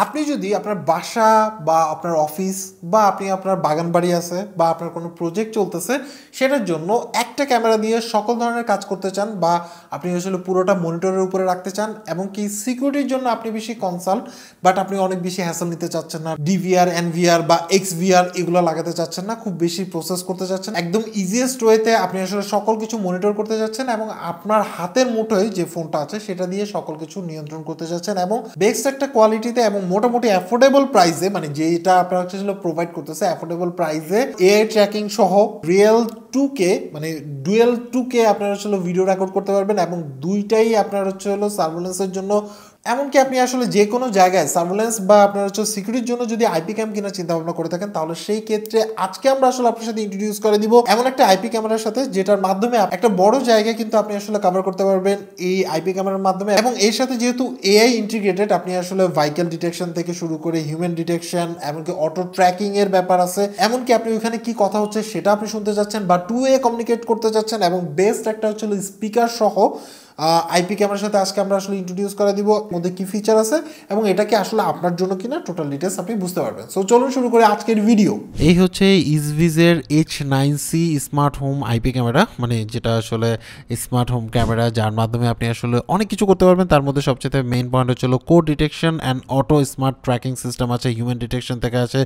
আপনি যদি আপনার বাসা বা আপনার অফিস বা আপনি আপনার বাগান বাড়ি আছে বা আপনার কোনো প্রজেক্ট চলতেছে সেটার জন্য একটা ক্যামেরা দিয়ে সকল ধরনের কাজ করতে চান বা আপনি আসলে পুরোটা মনিটরের উপরে রাখতে চান এবং কি সিকিউরিটির জন্য আপনি বেশি কনসাল্ট বাট আপনি অনেক বেশি হ্যাসেল নিতে চাচ্ছেন না, ডিভিআর এনভিআর বা এক্সভিআর এগুলো লাগাতে চাচ্ছেন না, খুব বেশি প্রসেস করতে চাচ্ছেন, একদম ইজিয়েস্ট ওয়েতে আপনি আসলে সকল কিছু মনিটর করতে যাচ্ছেন এবং আপনার হাতের মুঠোয় যে ফোনটা আছে সেটা দিয়ে সকল কিছু নিয়ন্ত্রণ করতে যাচ্ছেন এবং বেস্ট একটা কোয়ালিটিতে এবং মোটামুটি অ্যাফোর্ডেবল প্রাইসে, মানে যেটা আপনার হচ্ছে প্রোভাইড করতেছে অ্যাফোর্ডেবল প্রাইসে এআই ট্র্যাকিং সহ রিয়েল 2K মানে ডুয়েল 2K আপনারা আসলে ভিডিও রেকর্ড করতে পারবেন এবং দুইটাই আপনার হচ্ছে সার্ভেলেন্সের জন্য, এমনকি আপনি আসলে যে কোনো জায়গায় সার্ভেলেন্স বা আপনার হচ্ছে সিকিউরিটির জন্য যদি আইপি ক্যাম কেনার চিন্তা ভাবনা করে থাকেন তাহলে সেই ক্ষেত্রে আজকে আমরা আসলে আপনার সাথে ইন্ট্রোডিউস করে দিব এমন একটা আইপি ক্যামেরার সাথে যেটার মাধ্যমে একটা বড় জায়গা কিন্তু আপনি আসলে কভার করতে পারবেন এই আইপি ক্যামেরার মাধ্যমে। এবং এর সাথে যেহেতু এআই ইন্টিগ্রেটেড, আপনি আসলে ভেহিকল ডিটেকশন থেকে শুরু করে হিউম্যান ডিটেকশন, এমনকি অটো ট্র্যাকিং এর ব্যাপার আছে, এমনকি আপনি ওইখানে কি কথা হচ্ছে সেটা আপনি শুনতে যাচ্ছেন বা 2A কমিউনিকেট করতে যাচ্ছেন এবং বেস্ট একটা হচ্ছে স্পিকার সহ আইপি ক্যামেরার সাথে আজকে আমরা আসলে ইন্ট্রোডিউস করে দিব মধ্যে কি ফিচার আছে এবং এটা কি আসলে আপনার জন্য কিনা টোটাল ডিটেলস আপনি বুঝতে পারবেন। সো চলুন শুরু করে আজকের ভিডিও। এই হচ্ছে ইজভিজের H9C smart home IP camera, মানে যেটা আসলে স্মার্ট হোম ক্যামেরা যার মাধ্যমে আপনি আসলে অনেক কিছু করতে পারবেন। তার মধ্যে সবচেয়ে মেইন পয়েন্ট হচ্ছে code detection and auto smart tracking system আছে, হিউম্যান ডিটেকশন থেকে আছে,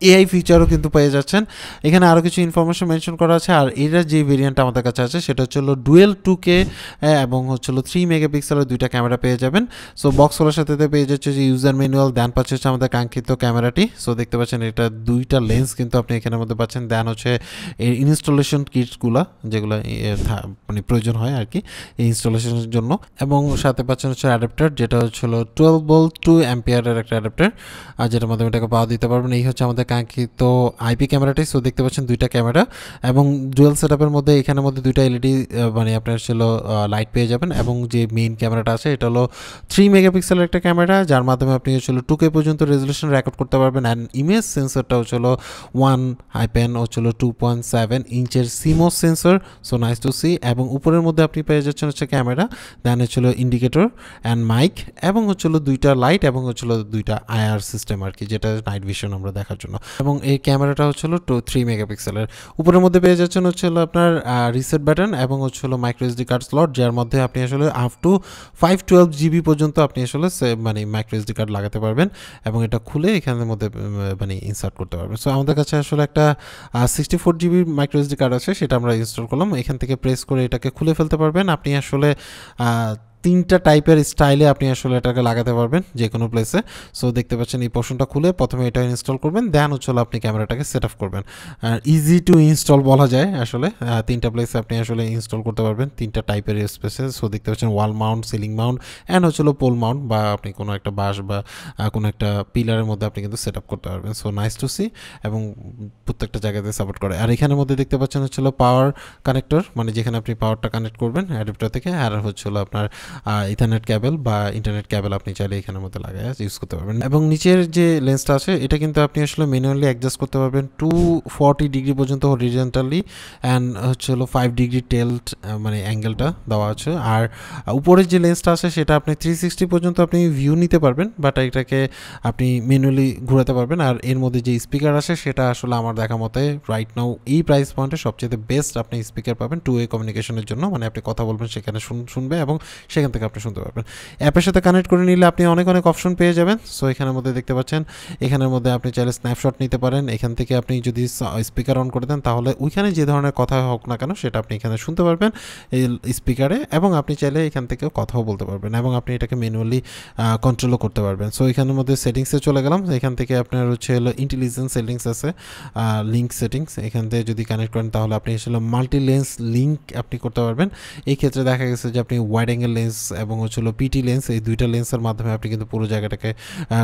এআই ফিচারও কিন্তু পেয়ে যাচ্ছেন। এখানে আরও কিছু ইনফরমেশন মেনশন করা আছে। আর এটার যে ভেরিয়েন্ট আমাদের কাছে আছে সেটা হচ্ছে ডুয়েল 2K এবং হচ্ছে 3 মেগাপিক্সেলের দুইটা ক্যামেরা পেয়ে যাবেন। সো বক্সগুলোর সাথে পেয়ে যাচ্ছে যে ইউজার ম্যানুয়াল, দেন পাচ্ছে হচ্ছে আমাদের কাঙ্ক্ষিত ক্যামেরাটি। সো দেখতে পাচ্ছেন এটা দুইটা লেন্স কিন্তু আপনি এখানের মধ্যে পাচ্ছেন। দেন হচ্ছে এর ইনস্টলেশন কিটসগুলো যেগুলো মানে প্রয়োজন হয় আর কি এই ইনস্টলেশনের জন্য, এবং সাথে পাচ্ছেন হচ্ছে অ্যাডাপ্টার যেটা হচ্ছিল 12 ভোল্ট 2 অ্যাম্পিয়ারের একটা অ্যাডাপ্টার, আর যেটার মাধ্যমে এটাকে পাওয়া দিতে পারবেন। এই হচ্ছে আমাদের কাঙ্ক্ষিত আইপি ক্যামেরাটি। সো দেখতে পাচ্ছেন দুইটা ক্যামেরা এবং ডুয়েল সেটআপের মধ্যে এখানের মধ্যে দুইটা এলইডি মানে আপনার ছিল লাইট পেয়ে যাবেন। এবং যে মেইন ক্যামেরাটা আছে এটা হলো 3 মেগাপিক্সেলের একটা ক্যামেরা যার মাধ্যমে আপনি হচ্ছিল 2K পর্যন্ত রেজলিউশন রেকর্ড করতে পারবেন। অ্যান্ড ইমেজ সেন্সরটা হচ্ছিল 2.7 ইঞ্চের CMOS sensor. So nice to see. এবং উপরের মধ্যে আপনি পেয়ে যাচ্ছেন হচ্ছে ক্যামেরা, দেন হচ্ছিল ইন্ডিকেটর অ্যান্ড মাইক, এবং হচ্ছিল দুইটা লাইট এবং হচ্ছিল দুইটা আইআর সিস্টেম আর কি, যেটা নাইট ভিশন আমরা দেখার জন্য। এবং এই ক্যামেরাটা হচ্ছিল 3 মেগাপিক্সেলের। উপরের মধ্যে পেয়ে যাচ্ছেন হচ্ছিল আপনার রিসেট বাটন এবং হচ্ছিল মাইক্রো এসডি কার্ড স্লট, যার মধ্যে আপনি আসলে আপ টু 512 জিবি পর্যন্ত আপনি আসলে মানে মাইক্রো এসডি কার্ড লাগাতে পারবেন এবং এটা খুলে এখানের মধ্যে মানে ইনসার্ট করতে পারবেন। সো আমাদের কাছে আসলে একটা 64 জিবি মাইক্রো এসডি কার্ড আছে, সেটা আমরা ইনস্টল করলাম। এখান থেকে প্রেস করে এটাকে খুলে ফেলতে পারবেন। আপনি আসলে তিনটা টাইপের স্টাইলে আপনি আসলে এটাকে লাগাতে পারবেন যে কোনো প্লেসে। সো দেখতে পাচ্ছেন এই পোর্শনটা খুলে প্রথমে এটা ইনস্টল করবেন, দেন হচ্ছে আপনি ক্যামেরাটাকে সেট আপ করবেন। আর ইজি টু ইনস্টল বলা যায় আসলে, তিনটা প্লেসে আপনি আসলে ইনস্টল করতে পারবেন তিনটা টাইপের স্পেসে। সো দেখতে পাচ্ছেন wall mount, ceiling Mount and হচ্ছিল পোল মাউন্ট, বা আপনি কোনো একটা বাঁশ বা কোনো একটা পিলারের মধ্যে আপনি কিন্তু সেট আপ করতে পারবেন। So nice to see. এবং প্রত্যেকটা জায়গাতে সাপোর্ট করে। আর এখানের মধ্যে দেখতে পাচ্ছেন হচ্ছিল পাওয়ার কানেক্টর, মানে যেখানে আপনি পাওয়ারটা কানেক্ট করবেন অ্যাডাপ্টার থেকে, আর হচ্ছিল আপনার ইথারনেট ক্যাবেল বা ইন্টারনেট ক্যাবেল আপনি চাইলে এখানের মধ্যে লাগায় ইউজ করতে পারবেন। এবং নিচের যে লেন্সটা আছে এটা কিন্তু আপনি আসলে ম্যানুয়ালি অ্যাডজাস্ট করতে পারবেন 240 ডিগ্রি পর্যন্ত হরিজন্টালি, অ্যান্ড হচ্ছে 5 ডিগ্রি টেল্ট মানে অ্যাঙ্গেলটা দেওয়া আছে। আর উপরের যে লেন্সটা আছে সেটা আপনি 360 পর্যন্ত আপনি ভিউ নিতে পারবেন, বাট এটাকে আপনি ম্যানুয়ালি ঘোরাতে পারবেন। আর এর মধ্যে যে স্পিকার আছে সেটা আসলে আমার দেখা মতে রাইট নাও এই প্রাইস পয়েন্টে সবচেয়ে বেস্ট আপনি স্পিকার পাবেন 2A কমিউনিকেশনের জন্য, মানে আপনি কথা বলবেন সেখানে শুনবে এবং সেখান থেকে আপনি শুনতে পারবেন। অ্যাপের সাথে কানেক্ট করে নিলে আপনি অনেক অপশন পেয়ে যাবেন। সো এখানের মধ্যে দেখতে পাচ্ছেন এখানের মধ্যে আপনি চাইলে স্ন্যাপশট নিতে পারেন। এখান থেকে আপনি যদি স্পিকার অন করে দেন তাহলে ওইখানে যে ধরনের কথা হোক না কেন সেটা আপনি এখানে শুনতে পারবেন এই স্পিকারে, এবং আপনি চাইলে এখান থেকেও কথাও বলতে পারবেন এবং আপনি এটাকে ম্যানুয়ালি কন্ট্রোলও করতে পারবেন। সো এখানের মধ্যে সেটিংসে চলে গেলাম। এখান থেকে আপনার হচ্ছে ইন্টেলিজেন্স সেটিংস আছে, লিঙ্ক সেটিংস, এখান থেকে যদি কানেক্ট করেন তাহলে আপনি আসলে মাল্টি লেন্স লিঙ্ক আপনি করতে পারবেন। এই ক্ষেত্রে দেখা গেছে যে আপনি ওয়াইড অ্যাঙ্গেল লেন্স এবং হচ্ছিল পিটি লেন্স, এই দুইটা লেন্সের মাধ্যমে আপনি কিন্তু পুরো জায়গাটাকে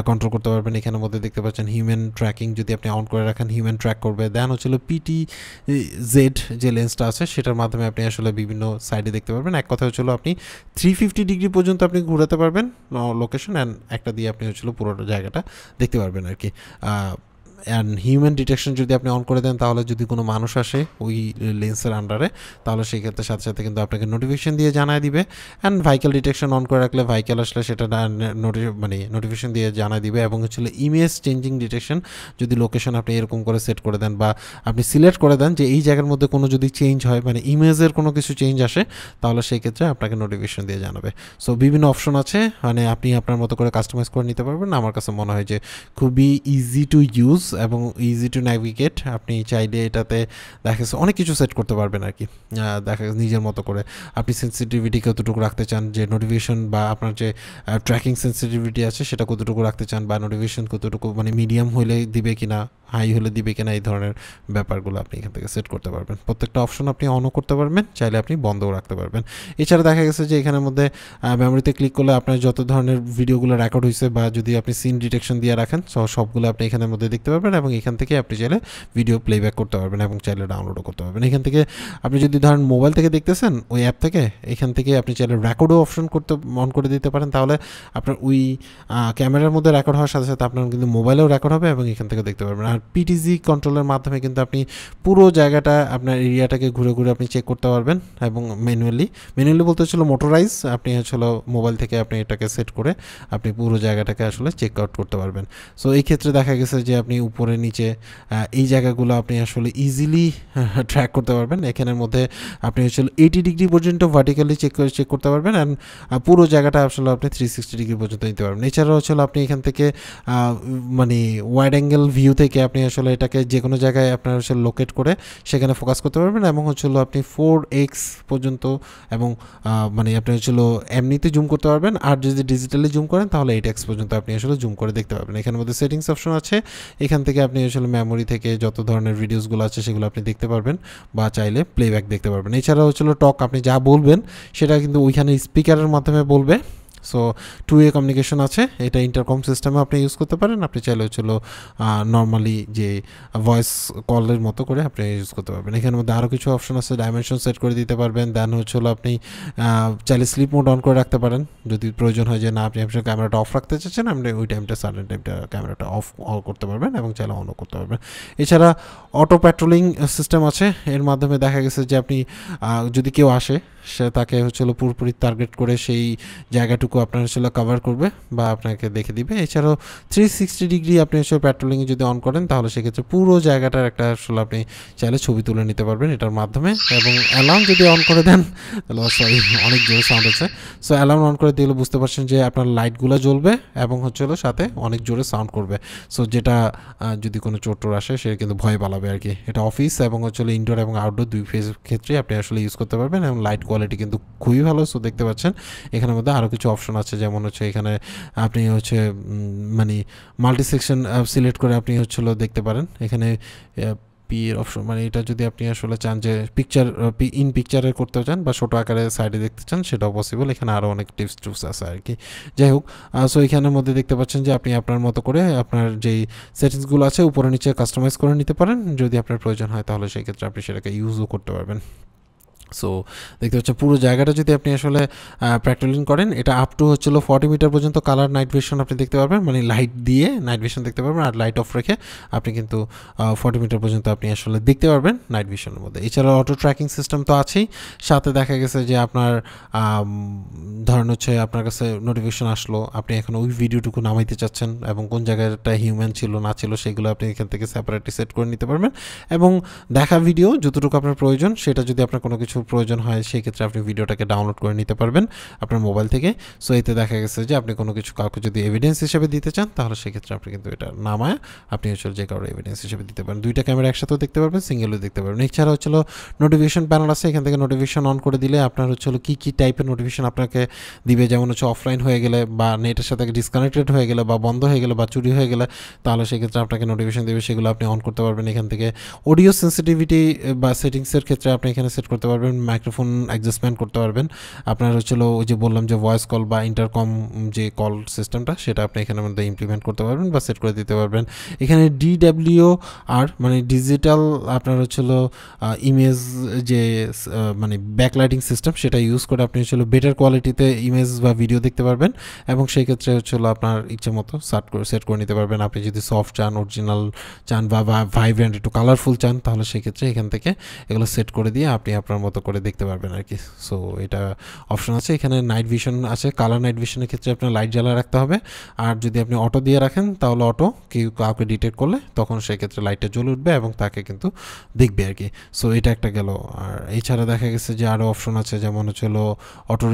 কন্ট্রোল করতে পারবেন। এখানের মধ্যে দেখতে পাচ্ছেন হিউম্যান ট্র্যাকিং, যদি আপনি অন করে রাখেন হিউম্যান ট্র্যাক করবে। দেন হচ্ছিল পিটি জেড যে লেন্সটা আছে সেটার মাধ্যমে আপনি আসলে বিভিন্ন সাইডে দেখতে পারবেন। এক কথা হচ্ছিল আপনি 350 ডিগ্রি পর্যন্ত আপনি ঘুরাতে পারবেন লোকেশন, অ্যান্ড একটা দিয়ে আপনি হচ্ছিল পুরো জায়গাটা দেখতে পারবেন আর কি। অ্যান্ড হিউম্যান ডিটেকশন যদি আপনি অন করে দেন, তাহলে যদি কোনো মানুষ আসে ওই লেন্সের আন্ডারে, তাহলে সেই ক্ষেত্রে সাথে সাথে কিন্তু আপনাকে নোটিফিকেশন দিয়ে জানায় দিবে। অ্যান্ড ভাইকেল ডিটেকশন অন করে রাখলে ভাইকেল আসলে সেটা নোটিফিকেশন দিয়ে জানায় দিবে। এবং হচ্ছে ইমেজ চেঞ্জিং ডিটেকশন, যদি লোকেশন আপনি এরকম করে সেট করে দেন বা আপনি সিলেক্ট করে দেন যে এই জায়গার মধ্যে কোনো যদি চেঞ্জ হয়, মানে ইমেজের কোনো কিছু চেঞ্জ আসে, তাহলে সেই ক্ষেত্রে আপনাকে নোটিফিকেশন দিয়ে জানাবে। সো বিভিন্ন অপশন আছে, মানে আপনি আপনার মতো করে কাস্টমাইজ করে নিতে পারবেন। আমার কাছে মনে হয় যে খুবই ইজি টু ইউজ এবং ইজি টু ন্যাভিগেট। আপনি চাইলে এটাতে দেখা গেছে অনেক কিছু সেট করতে পারবেন আর কি, দেখা গেছে নিজের মতো করে। আপনি সেন্সিটিভিটি কতটুকু রাখতে চান, যে নোটিফিকেশন বা আপনার যে ট্র্যাকিং সেন্সিটিভিটি আছে সেটা কতটুকু রাখতে চান, বা নোটিফিকেশন কতটুকু মানে মিডিয়াম হলে দিবে কিনা, হাই হলে দিবে কিনা, এই ধরনের ব্যাপারগুলো আপনি এখান থেকে সেট করতে পারবেন। প্রত্যেকটা অপশন আপনি অনও করতে পারবেন, চাইলে আপনি বন্ধও রাখতে পারবেন। এছাড়া দেখা গেছে যে এখানের মধ্যে মেমোরিতে ক্লিক করলে আপনার যত ধরনের ভিডিওগুলো রেকর্ড হয়েছে বা যদি আপনি সিন ডিটেকশন দিয়ে রাখেন, সবগুলো আপনি এখানের মধ্যে দেখতে পারবেন। এবং এখান থেকে আপনি চাইলে ভিডিও প্লেব্যাক করতে পারবেন এবং চাইলে ডাউনলোডও করতে পারবেন। এখান থেকে আপনি যদি ধরেন মোবাইল থেকে দেখতেছেন ওই অ্যাপ থেকে, এখান থেকে আপনি চাইলে রেকর্ডও অপশন অন করে দিতে পারেন। তাহলে আপনার ওই ক্যামেরার মধ্যে রেকর্ড হওয়ার সাথে সাথে আপনার কিন্তু মোবাইলেও রেকর্ড হবে এবং এখান থেকে দেখতে পারবেন। আর পিটিজি কন্ট্রোলের মাধ্যমে কিন্তু আপনি পুরো জায়গাটা, আপনার এরিয়াটাকে ঘুরে ঘুরে আপনি চেক করতে পারবেন। এবং ম্যানুয়ালি বলতে হচ্ছিল মোটরাইজ, আপনি হচ্ছিল মোবাইল থেকে আপনি এটাকে সেট করে আপনি পুরো জায়গাটাকে আসলে চেক আউট করতে পারবেন। সো এই ক্ষেত্রে দেখা গেছে যে আপনি উপরে নিচে এই জায়গাগুলো আপনি আসলে ইজিলি ট্র্যাক করতে পারবেন। এখানের মধ্যে আপনি হচ্ছিল 80 ডিগ্রি পর্যন্ত ভার্টিক্যালি চেক করতে পারবেন। অ্যান্ড পুরো জায়গাটা আসলে আপনি 360 ডিগ্রি পর্যন্ত নিতে পারবেন। এছাড়াও হচ্ছিল আপনি এখান থেকে মানে ওয়াইড অ্যাঙ্গেল ভিউ থেকে আপনি আসলে এটাকে যে কোনো জায়গায় আপনার আসলে লোকেট করে সেখানে ফোকাস করতে পারবেন। এবং হচ্ছিল আপনি 4x পর্যন্ত, এবং মানে আপনি হচ্ছিল এমনিতে জুম করতে পারবেন। আর যদি ডিজিটালি জুম করেন তাহলে 8x পর্যন্ত আপনি আসলে জুম করে দেখতে পারবেন। এখানের মধ্যে সেটিংস অপশন আছে, এখান থেকে আপনি আসলে মেমোরি থেকে যত ধরনের ভিডিওসগুলো আছে সেগুলো আপনি দেখতে পারবেন বা চাইলে প্লেব্যাক দেখতে পারবেন। এছাড়া হচ্ছিল টক, আপনি যা বলবেন সেটা কিন্তু ওইখানে স্পিকারের মাধ্যমে বলবে। সো 2-way কমিউনিকেশন আছে, এটা ইন্টারকম সিস্টেমে আপনি ইউজ করতে পারেন। আপনি চাইলে হচ্ছিল নর্মালি যে ভয়েস কলের মতো করে আপনি ইউজ করতে পারবেন। এখানের মধ্যে আরও কিছু অপশন আছে, ডাইমেনশন সেট করে দিতে পারবেন। দেন হচ্ছিল আপনি চাইলে স্লিপ মোড অন করে রাখতে পারেন যদি প্রয়োজন হয় যে না আপনি আপনার ক্যামেরাটা অফ রাখতে চাচ্ছেন, আপনি ওই টাইমটা সার্টেন টাইমটা ক্যামেরাটা অফ করতে পারবেন এবং চাইলে অনও করতে পারবেন। এছাড়া অটো প্যাট্রোলিং সিস্টেম আছে, এর মাধ্যমে দেখা গেছে যে আপনি যদি কেউ আসে সে তাকে হচ্ছিল পুরোপুরি টার্গেট করে সেই জায়গাটুকু আপনার হচ্ছিল কভার করবে বা আপনাকে দেখে দিবে। এছাড়াও 360 ডিগ্রি আপনি হচ্ছে প্যাট্রোলিংয়ে যদি অন করেন তাহলে সেক্ষেত্রে পুরো জায়গাটার একটা আসলে আপনি চাইলে ছবি তুলে নিতে পারবেন এটার মাধ্যমে। এবং অ্যালার্ম যদি অন করে দেন তাহলে সরি অনেক জোরে সাউন্ড আছে। সো অ্যালার্ম অন করে দিলে বুঝতে পারছেন যে আপনার লাইটগুলো জ্বলবে এবং হচ্ছিল সাথে অনেক জোরে সাউন্ড করবে। সো যেটা যদি কোনো চোর টোর আসে সে কিন্তু ভয় পালাবে আর কি। এটা অফিস এবং হচ্ছিল ইনডোর এবং আউটডোর দুই ক্ষেত্রে আপনি আসলে ইউজ করতে পারবেন এবং লাইট কোয়ালিটি কিন্তু খুবই ভালো। সো দেখতে পাচ্ছেন এখানের মধ্যে আরও কিছু অপশন আছে, যেমন হচ্ছে এখানে আপনি হচ্ছে মানে মাল্টি সেকশন সিলেক্ট করে আপনি হচ্ছিল দেখতে পারেন। এখানে পি এর অপশন, মানে এটা যদি আপনি আসলে চান যে ইন পিকচারে করতে চান বা ছোটো আকারে সাইডে দেখতে চান সেটাও পসিবল। এখানে আরও অনেক টিপস আছে আর কি। যাই হোক, সো এখানের মধ্যে দেখতে পাচ্ছেন যে আপনি আপনার মতো করে আপনার যেই সেটিংসগুলো আছে উপরে নিচে কাস্টমাইজ করে নিতে পারেন। যদি আপনার প্রয়োজন হয় তাহলে সেই ক্ষেত্রে আপনি সেটাকে ইউজও করতে পারবেন। সো দেখতে পাচ্ছেন পুরো জায়গাটা যদি আপনি আসলে প্যাট্রোলিং করেন, এটা আপ টু হচ্ছিল 40 মিটার পর্যন্ত কালার নাইট ভিশন আপনি দেখতে পারবেন, মানে লাইট দিয়ে নাইট ভিশন দেখতে পারবেন। আর লাইট অফ রেখে আপনি কিন্তু 40 মিটার পর্যন্ত আপনি আসলে দেখতে পারবেন নাইট ভিশনের মধ্যে। এছাড়া অটো ট্র্যাকিং সিস্টেম তো আছেই, সাথে দেখা গেছে যে আপনার ধরেন হচ্ছে আপনার কাছে নোটিফিকেশন আসলো, আপনি এখন ওই ভিডিওটুকু নামাইতে চাচ্ছেন এবং কোন জায়গাটা হিউম্যান ছিল না ছিল সেগুলো আপনি এখান থেকে সেপারেটলি সেট করে নিতে পারবেন। এবং দেখা ভিডিও যতটুকু আপনার প্রয়োজন সেটা যদি আপনার কোনো কিছু প্রয়োজন হয় সেই ক্ষেত্রে আপনি ভিডিওটাকে ডাউনলোড করে নিতে পারবেন আপনার মোবাইল থেকে। সো এতে দেখা গেছে যে আপনি কোনো কিছু কাউকে যদি এভিডেন্স হিসেবে দিতে চান তাহলে সেক্ষেত্রে আপনি কিন্তু এটা নামায় আপনি হচ্ছে যে কারোর এভিডেন্স হিসেবে দিতে পারেন। দুইটা ক্যামেরা একসাথেও দেখতে পারবেন, সিঙ্গেলও দেখতে পারবেন। এছাড়া হচ্ছিল নোটিফিকেশন প্যানেল আছে, এখান থেকে নোটিফিকেশন অন করে দিলে আপনার হচ্ছিল কী টাইপের নোটিফিকেশন আপনাকে দিবে, যেমন হচ্ছে অফলাইন হয়ে গেলে বা নেটের সাথে ডিসকানেক্টেড হয়ে গেলে বা বন্ধ হয়ে গেলে বা চুরি হয়ে গেলে তাহলে সেক্ষেত্রে আপনাকে নোটিফিকেশন দেবে, সেগুলো আপনি অন করতে পারবেন। এখান থেকে অডিও সেন্সিটিভিটি বা সেটিংসের ক্ষেত্রে আপনি এখানে সেট করতে পারবেন, পারবেন, মাইক্রোফোন অ্যাডজাস্টমেন্ট করতে পারবেন, আপনার হচ্ছিল ওই যে বললাম যে ভয়েস কল বা ইন্টারকম যে কল সিস্টেমটা সেটা আপনি এখানের মধ্যে ইমপ্লিমেন্ট করতে পারবেন বা সেট করে দিতে পারবেন। এখানে DWR মানে ডিজিটাল আপনার হচ্ছিল ইমেজ যে মানে ব্যাকলাইটিং সিস্টেম সেটা ইউজ করে আপনি হচ্ছিল বেটার কোয়ালিটিতে ইমেজ বা ভিডিও দেখতে পারবেন, এবং সেই ক্ষেত্রে হচ্ছিল আপনার ইচ্ছে মতো সেট করে নিতে পারবেন। আপনি যদি সফট চান, অরিজিনাল চান বা ভাইব্রেন্ট একটু কালারফুল চান, তাহলে সেক্ষেত্রে এখান থেকে এগুলো সেট করে দিয়ে আপনি আপনার মতো করে দেখতে পারবেন আর কি। সো এটা অপশন আছে। এখানে নাইট ভিশন আছে, কালার নাইট ভিশনের ক্ষেত্রে আপনার লাইট জ্বালা রাখতে হবে, আর যদি আপনি অটো দিয়ে রাখেন তাহলে অটো কাউকে ডিটেক্ট করলে তখন সেক্ষেত্রে লাইটটা জ্বলে উঠবে এবং তাকে কিন্তু দেখবে আর কি। সো এটা একটা গেল। আর এছাড়া দেখা গেছে যে আরও অপশন আছে, যেমন হচ্ছিল অটো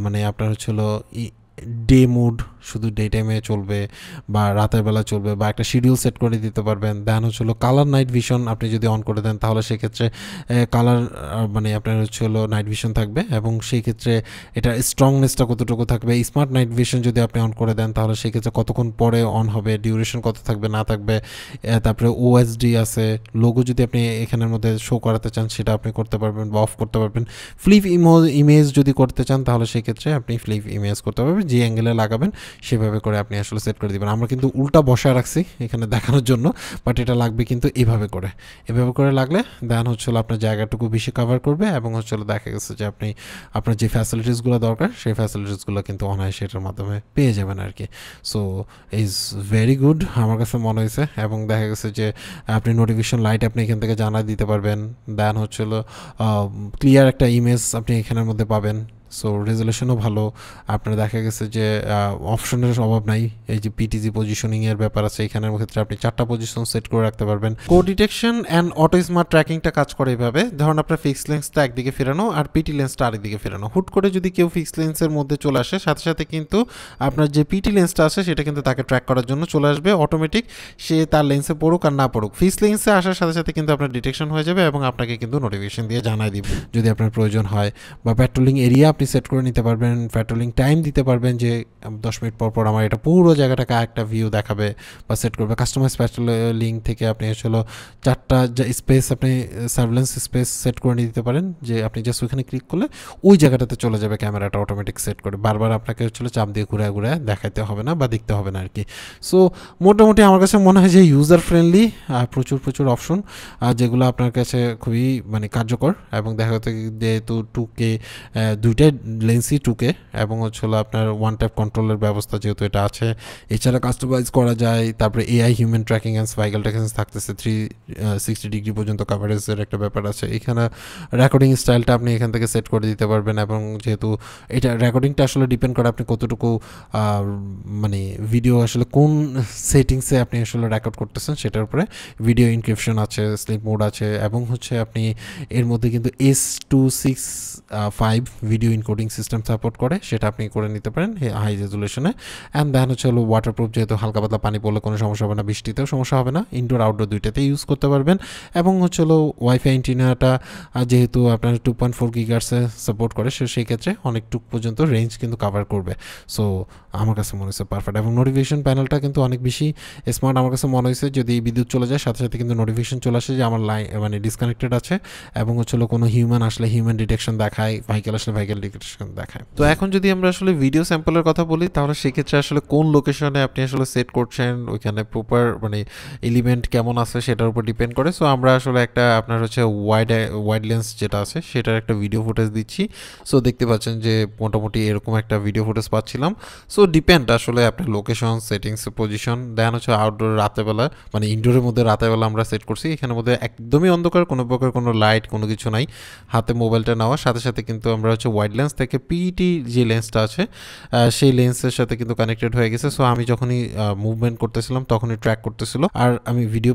মানে আপনার হচ্ছিল ডে মুড শুধু ডে টাইমে চলবে বা রাতের বেলা চলবে, বা একটা শিডিউল সেট করে দিতে পারবেন। দেন হচ্ছিল কালার নাইট ভিশন আপনি যদি অন করে দেন তাহলে সেক্ষেত্রে কালার মানে আপনার হচ্ছিল নাইট ভিশন থাকবে, এবং সেই ক্ষেত্রে এটা স্ট্রংনেসটা কতটুকু থাকবে। স্মার্ট নাইট ভিশন যদি আপনি অন করে দেন তাহলে সেক্ষেত্রে কতক্ষণ পরে অন হবে, ডিউরেশন কত থাকবে না থাকবে। তারপরে OSD আছে, লোগো যদি আপনি এখানের মধ্যে শো করাতে চান সেটা আপনি করতে পারবেন বা অফ করতে পারবেন। ফ্লিপ ইমেজ যদি করতে চান তাহলে সেক্ষেত্রে আপনি ফ্লিপ ইমেজ করতে পারবেন, যে অ্যাঙ্গেলে লাগাবেন সেভাবে করে আপনি আসলে সেট করে দেবেন। আমরা কিন্তু উল্টা বসায় রাখছি এখানে দেখানোর জন্য, বাট এটা লাগবে কিন্তু এভাবে করে লাগলে দেন হচ্ছিল আপনার জায়গাটুকু বেশি কভার করবে, এবং হচ্ছিল দেখা গেছে যে আপনি আপনার যে ফ্যাসিলিটিসগুলো দরকার সেই ফ্যাসিলিটিসগুলো কিন্তু অনায়াসে এটার মাধ্যমে পেয়ে যাবেন আর কি। সো ইজ ভেরি গুড আমার কাছে মনে হয়েছে। এবং দেখা গেছে যে আপনি নোটিফিকেশন লাইট আপনি এখান থেকে জানাই দিতে পারবেন। দেন হচ্ছিল ক্লিয়ার একটা ইমেজ আপনি এখানের মধ্যে পাবেন। সো রেজলিউশনও ভালো। আপনার দেখা গেছে যে অপশনের অভাব নাই। এই যে PTZ পজিশনিংয়ের ব্যাপার আছে, এখানের ক্ষেত্রে আপনি 4টা পজিশন সেট করে রাখতে পারবেন। কো ডিটেকশন অ্যান্ড অটো স্মার্ট ট্র্যাকিংটা কাজ করে এইভাবে, ধরুন আপনার ফিক্স লেন্সটা একদিকে ফেরানো আর PT লেন্সটা আরেকদিকে ফেরানো। হুট করে যদি কেউ ফিক্স লেন্সের মধ্যে চলে আসে, সাথে সাথে কিন্তু আপনার যে PT লেন্সটা আছে সেটা কিন্তু তাকে ট্র্যাক করার জন্য চলে আসবে অটোমেটিক, সে তার লেন্সে পড়ুক আর না পড়ুক। ফিক্স লেন্সে আসার সাথে সাথে কিন্তু আপনার ডিটেকশন হয়ে যাবে এবং আপনাকে কিন্তু নোটিফিকেশন দিয়ে জানাই দিবে যদি আপনার প্রয়োজন হয়। বা পেট্রোলিং এরিয়া আপনি সেট করে নিতে পারবেন, পেট্রোলিং টাইম দিতে পারবেন যে 10 মিনিট পর পর আমার এটা পুরো জায়গাটাকে একটা ভিউ দেখাবে বা সেট করবে। কাস্টমাইজ পেট্রোলিং থেকে আপনি আসলে 4টা স্পেস আপনি সার্ভেলেন্স স্পেস সেট করে নিতে পারেন, যে আপনি জাস্ট ওইখানে ক্লিক করলে ওই জায়গাটাতে চলে যাবে ক্যামেরাটা অটোমেটিক সেট করে, বারবার আপনাকে হচ্ছিল চাপ দিয়ে ঘুরে ঘুরে দেখাতে হবে না বা দেখতে হবে না আর কি। সো মোটামুটি আমার কাছে মনে হয় যে ইউজার ফ্রেন্ডলি, প্রচুর অপশন যেগুলো আপনার কাছে খুবই মানে কার্যকর। এবং দেখা যাচ্ছে যেহেতু 2K দুইটাই লেন্সই 2K, এবং হচ্ছিল আপনার ওয়ান টাইপ কন্ট্রোলের ব্যবস্থা যেহেতু এটা আছে, এছাড়া কাস্টমাইজ করা যায়। তারপরে AI human tracking and cycle tracking থাকতেছে, 360 ডিগ্রি পর্যন্ত কাভারেজের একটা ব্যাপার আছে। এখানে রেকর্ডিং স্টাইলটা আপনি এখান থেকে সেট করে দিতে পারবেন, এবং যেহেতু এটা রেকর্ডিংটা আসলে ডিপেন্ড করে আপনি কতটুকু মানে ভিডিও আসলে কোন সেটিংসে আপনি আসলে রেকর্ড করতেছেন সেটার উপরে। ভিডিও ইনক্রিপশন আছে, স্লিপ মোড আছে, এবং হচ্ছে আপনি এর মধ্যে কিন্তু S265 video encoding system support করে, সেটা আপনি করে নিতে পারেন হাই রেজুলেশনে। অ্যান্ড দেন হচ্ছে হলো ওয়াটারপ্রুফ, যেহেতু হালকা পাতলা পানি পড়লে কোনো সমস্যা হবে না, বৃষ্টিতেও সমস্যা হবে না, ইনডোর আউটডোর দুইটাতে ইউজ করতে পারবেন। এবং হচ্ছে হলো ওয়াইফাই অ্যান্টিনাটা যেহেতু আপনার 2.4 গিগার্সে সাপোর্ট করে, সেই ক্ষেত্রে অনেকটুক পর্যন্ত রেঞ্জ কিন্তু কাভার করবে। সো আমার কাছে মনে হচ্ছে পারফেক্ট। এবং নোটিফিকেশন প্যানেলটা কিন্তু অনেক বেশি স্মার্ট আমার কাছে মনে হয়েছে। যদি বিদ্যুৎ চলে যায় সাথে সাথে কিন্তু নোটিফিকেশন চলে আসে যে আমার লাইন মানে ডিসকানেক্টেড আছে, এবং হচ্ছে হলো কোনো হিউম্যান আসলে হিউম্যান ডিটেকশন দেখায়, ভেহিকেল আসলে ভেহিকেল ডিটেকশন দেখায়। তো এখন যদি আমরা আসলে ভিডিও স্যাম্পলের কথা বলি, তাহলে সেক্ষেত্রে আসলে কোন লোকেশনে আপনি আসলে সেট করছেন, ওইখানে প্রপার মানে এলিমেন্ট কেমন আছে সেটার উপর ডিপেন্ড করে। সো আমরা আসলে একটা আপনার হচ্ছে ওয়াইড লেন্স যেটা আছে সেটার একটা ভিডিও ফুটেজ দিচ্ছি। সো দেখতে পাচ্ছেন যে মোটামুটি এরকম একটা ভিডিও ফুটেজ পাচ্ছিলাম। সো ডিপেন্ড আসলে আপনার লোকেশন, সেটিংস, পজিশন। দেন হচ্ছে আউটডোর রাতেরবেলা মানে ইনডোরের মধ্যে রাতেরবেলা আমরা সেট করছি, এখানের মধ্যে একদমই অন্ধকার, কোনো প্রকার কোনো লাইট কোনো কিছু নাই, হাতে মোবাইলটা নেওয়ার সাথে সাথে কিন্তু আমরা হচ্ছে ওয়াইড লেন্স থেকে পিইটি যে লেন্সটা আছে সেই লেন্সের সাথে কিন্তু কানেক্টেড হয়ে গেছে। সো আমি যখনই মুভমেন্ট করতেছিলাম তখনই ট্র্যাক করতেছিল, আর আমি ভিডিও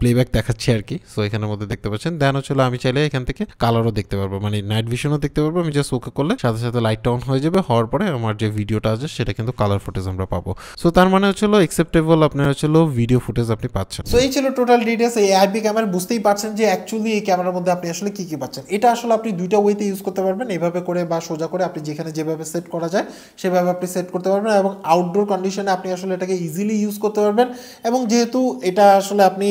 প্লেব্যাক দেখাচ্ছি আর কি। সো এখানের মধ্যে দেখতে পাচ্ছেন। দেন হচ্ছে আমি চাইলে এখান থেকে কালারও দেখতে পারবো, মানে নাইট ভিশনও দেখতে পারবো। আমি জাস্ট ওকে করলে সাথে সাথে লাইটটা অন হয়ে যাবে, হওয়ার পরে আমার যে ভিডিওটা আছে সেটা কিন্তু কালার ফুটেজ আমরা পাবো। সো তার মানে হচ্ছে অ্যাকসেপ্টেবল আপনার হচ্ছে ভিডিও ফুটেজ আপনি পাচ্ছেন। সো এই ছিল টোটাল ডিটেলস এই আইপি ক্যামেরা। বুঝতেই পারছেন যে অ্যাকচুয়ালি এই ক্যামেরার মধ্যে আপনি আসলে কি কি পাচ্ছেন। এটা আসলে আপনি দুইটা ওয়েতে ইউজ করতে পারবেন, এভাবে করে বা সোজা করে, আপনি যেখানে যেভাবে সেট করা যায় সেভাবে আপনি সেট করতে পারবেন, এবং আউটডোর কন্ডিশনে আপনি আসলে এটাকে ইজিলি ইউজ করতে পারবেন। এবং যেহেতু এটা আসলে আপনি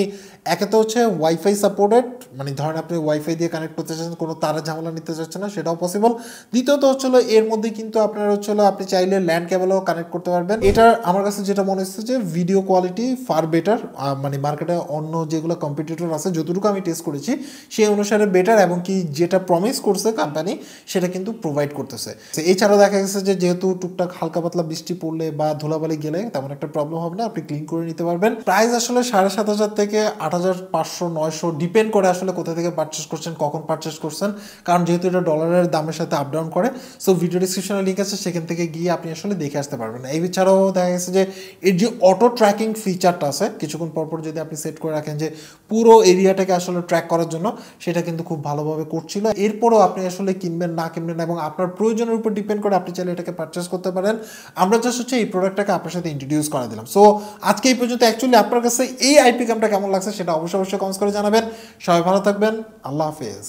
একে তো হচ্ছে ওয়াইফাই সাপোর্টেড, মানে ধরেন আপনি ওয়াইফাই দিয়ে কানেক্ট করতে চাচ্ছেন, কোনো তারের ঝামেলা নিতে চাচ্ছেন না, সেটাও পসিবল। দ্বিতীয়ত হচ্ছিল এর মধ্যে কিন্তু আপনার হচ্ছিল আপনি চাইলে ল্যান্ড কেবলও কানেক্ট করতে পারবেন। এটা আমার কাছে যেটা মনে হচ্ছে যে ভিডিও কোয়ালিটি ফার বেটার, মানে মার্কেটে অন্য যেগুলো কম্পিটিটর আছে যতটুকু আমি টেস্ট করেছি সেই অনুসারে বেটার, এবং কি যেটা প্রমিস করছে কোম্পানি সেটা কিন্তু প্রোভাইড করতেছে। এছাড়াও দেখা গেছে যে যেহেতু টুকটাক হালকা পাতলা বৃষ্টি পড়লে বা ধুলাবালি গেলে তেমন একটা প্রবলেম হবে না, আপনি ক্লিন করে নিতে পারবেন। প্রাইস আসলে 7,500 থেকে 8,500-900 ডিপেন্ড করে আসলে কোথা থেকে পারচেস করছেন, কখন পারচেস করছেন, কারণ যেহেতু এটা ডলারের দামের সাথে আপ ডাউন করে। সো ভিডিও ডিসক্রিপশনে লিঙ্ক আছে, সেখান থেকে গিয়ে আপনি আসলে দেখে আসতে পারবেন। এছাড়াও দেখা গেছে যে এর যে অটো ট্র্যাকিং ফিচারটা আছে, কিছুক্ষণ পরপর যদি আপনি সেট করে রাখেন যে পুরো এরিয়াটাকে আসলে ট্র্যাক করার জন্য, সেটা কিন্তু খুব ভালোভাবে করছিল। এরপরও আপনি আসলে কিনবেন না কিনবেন এবং আপনার প্রয়োজনের উপর ডিপেন্ড করে আপনি চাইলে এটাকে পারচেস করতে পারেন। আমরা জাস্ট হচ্ছে এই প্রোডাক্টটাকে আপনার সাথে ইন্ট্রোডিউস করে দিলাম। সো আজকে এই পর্যন্ত। অ্যাকচুয়ালি আপনার কাছে এই আইপি ক্যামটা কেমন লাগছে সেটা অবশ্যই কমেন্টস করে জানাবেন। সবাই ভালো থাকবেন, আল্লাহ হাফেজ।